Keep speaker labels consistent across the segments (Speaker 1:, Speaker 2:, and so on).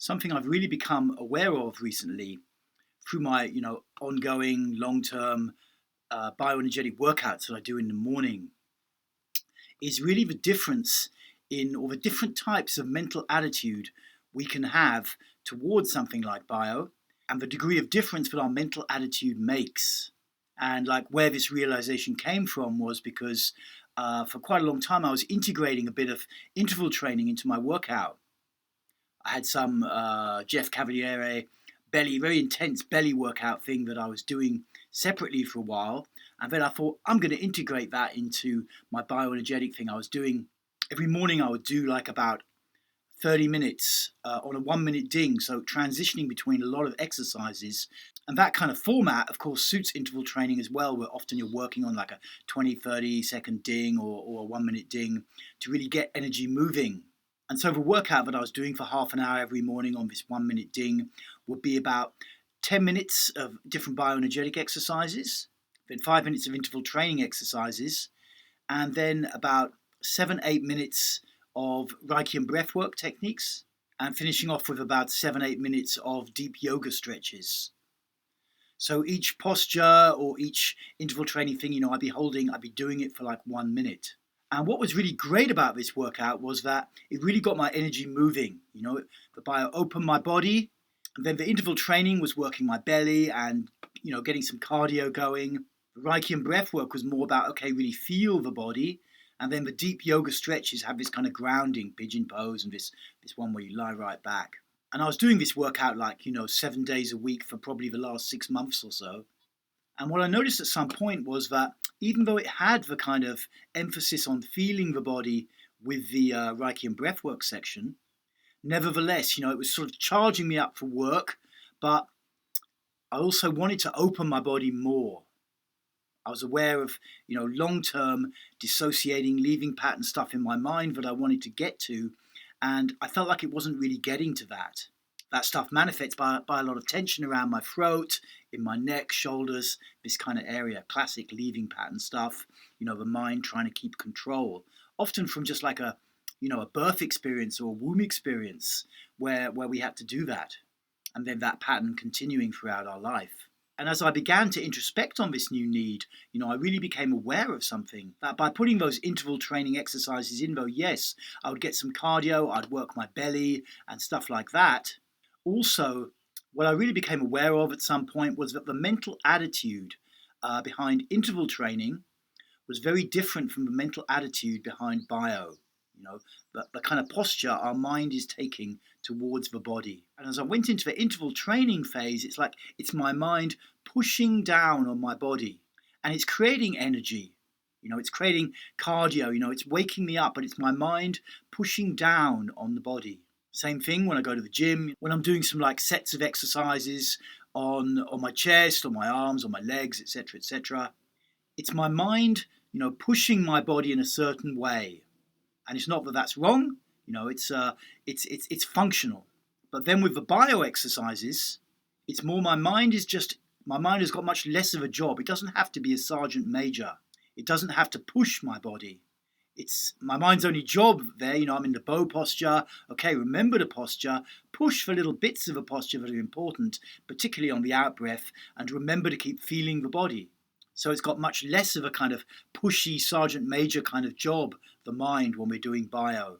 Speaker 1: something I've really become aware of recently through my, ongoing long-term bioenergetic workouts that I do in the morning is really the difference in, or the different types of mental attitude we can have towards something like bio, and the degree of difference that our mental attitude makes. And like where this realization came from was because for quite a long time I was integrating a bit of interval training into my workout. I had some Jeff Cavaliere belly, very intense belly workout thing that I was doing separately for a while. And then I thought, I'm going to integrate that into my bioenergetic thing I was doing. Every morning I would do like about 30 minutes on a 1 minute ding. So transitioning between a lot of exercises. And that kind of format, of course, suits interval training as well, where often you're working on like a 20, 30-second ding or a 1 minute ding to really get energy moving. And so the workout that I was doing for half an hour every morning on this 1 minute ding would be about 10 minutes of different bioenergetic exercises, then 5 minutes of interval training exercises, and then about 7-8 minutes of Reiki and breathwork techniques, and finishing off with about 7-8 minutes of deep yoga stretches. So each posture or each interval training thing, I'd be doing it for like 1 minute. And what was really great about this workout was that it really got my energy moving. The bio opened my body, and then the interval training was working my belly and, getting some cardio going. The Reiki and breath work was more about, okay, really feel the body. And then the deep yoga stretches have this kind of grounding pigeon pose and this one where you lie right back. And I was doing this workout 7 days a week for probably the last 6 months or so. And what I noticed at some point was that even though it had the kind of emphasis on feeling the body with the Reiki and breathwork section, nevertheless, it was sort of charging me up for work, but I also wanted to open my body more. I was aware of, long-term dissociating, leaving pattern stuff in my mind that I wanted to get to, and I felt like it wasn't really getting to that. That stuff manifests by a lot of tension around my throat, in my neck, shoulders, this kind of area. Classic leaving pattern stuff, the mind trying to keep control. Often from just like a birth experience or a womb experience where we had to do that. And then that pattern continuing throughout our life. And as I began to introspect on this new need, I really became aware of something. That by putting those interval training exercises in, though, yes, I would get some cardio, I'd work my belly and stuff like that. Also, what I really became aware of at some point was that the mental attitude behind interval training was very different from the mental attitude behind bio. The kind of posture our mind is taking towards the body. And as I went into the interval training phase, it's like it's my mind pushing down on my body, and it's creating energy. It's creating cardio, it's waking me up, but it's my mind pushing down on the body. Same thing when I go to the gym, when I'm doing some like sets of exercises on my chest, on my arms, on my legs, etc., etc. It's my mind, pushing my body in a certain way. And it's not that that's wrong, it's functional. But then with the bio exercises, it's more my mind has got much less of a job. It doesn't have to be a sergeant major. It doesn't have to push my body. It's my mind's only job there, I'm in the bow posture. Okay, remember the posture, push for little bits of a posture that are important, particularly on the out breath, and remember to keep feeling the body. So it's got much less of a kind of pushy sergeant major kind of job, the mind, when we're doing bio.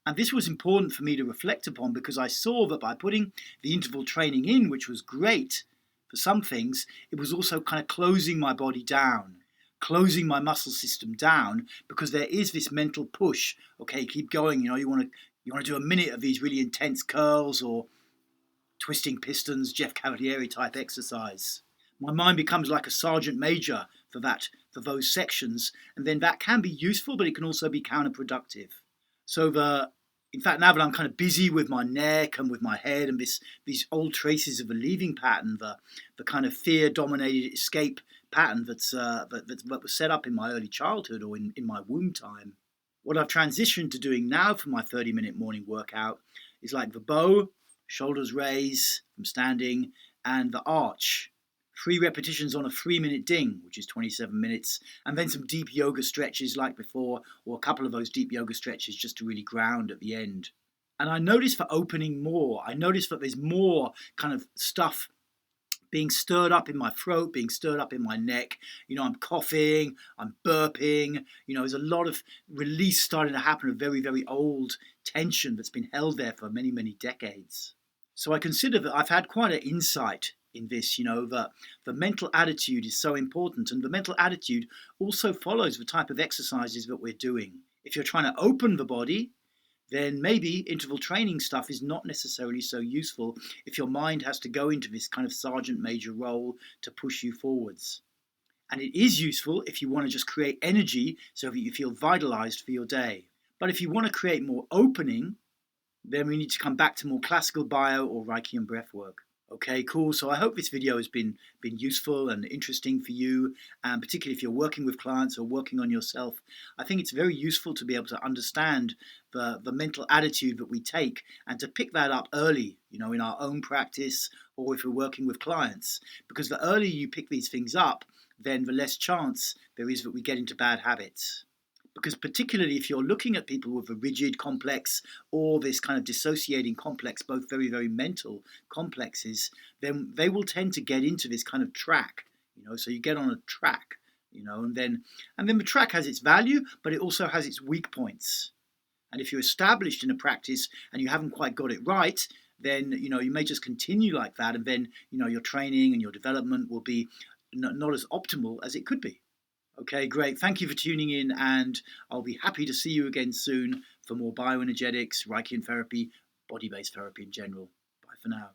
Speaker 1: And this was important for me to reflect upon because I saw that by putting the interval training in, which was great for some things, it was also kind of closing my body down, closing my muscle system down, because there is this mental push. Okay, keep going. You want to do a minute of these really intense curls or twisting pistons, Jeff Cavaliere type exercise. My mind becomes like a sergeant major for those sections, and then that can be useful, but it can also be counterproductive. So in fact, now that I'm kind of busy with my neck and with my head and these old traces of a leaving pattern, the kind of fear-dominated escape pattern that was set up in my early childhood or in my womb time, what I've transitioned to doing now for my 30-minute morning workout is like the bow, shoulders raise from standing, and the arch. 3 repetitions on a 3-minute ding, which is 27 minutes, and then some deep yoga stretches like before, or a couple of those deep yoga stretches just to really ground at the end. And I notice for opening more, I notice that there's more kind of stuff being stirred up in my throat, being stirred up in my neck. I'm coughing, I'm burping. There's a lot of release starting to happen of very, very old tension that's been held there for many, many decades. So I consider that I've had quite an insight in this, that the mental attitude is so important. And the mental attitude also follows the type of exercises that we're doing. If you're trying to open the body, then maybe interval training stuff is not necessarily so useful if your mind has to go into this kind of sergeant major role to push you forwards. And it is useful if you want to just create energy so that you feel vitalized for your day. But if you want to create more opening, then we need to come back to more classical bio or Reiki and breath work. Okay, cool. So I hope this video has been useful and interesting for you, and particularly if you're working with clients or working on yourself. I think it's very useful to be able to understand the mental attitude that we take and to pick that up early, in our own practice or if we're working with clients. Because the earlier you pick these things up, then the less chance there is that we get into bad habits. Because particularly if you're looking at people with a rigid complex or this kind of dissociating complex, both very, very mental complexes, then they will tend to get into this kind of track, so you get on a track, and then the track has its value, but it also has its weak points. And if you're established in a practice and you haven't quite got it right, then, you may just continue like that. And then, your training and your development will be not as optimal as it could be. Okay, great. Thank you for tuning in, and I'll be happy to see you again soon for more bioenergetics, Reiki therapy, body-based therapy in general. Bye for now.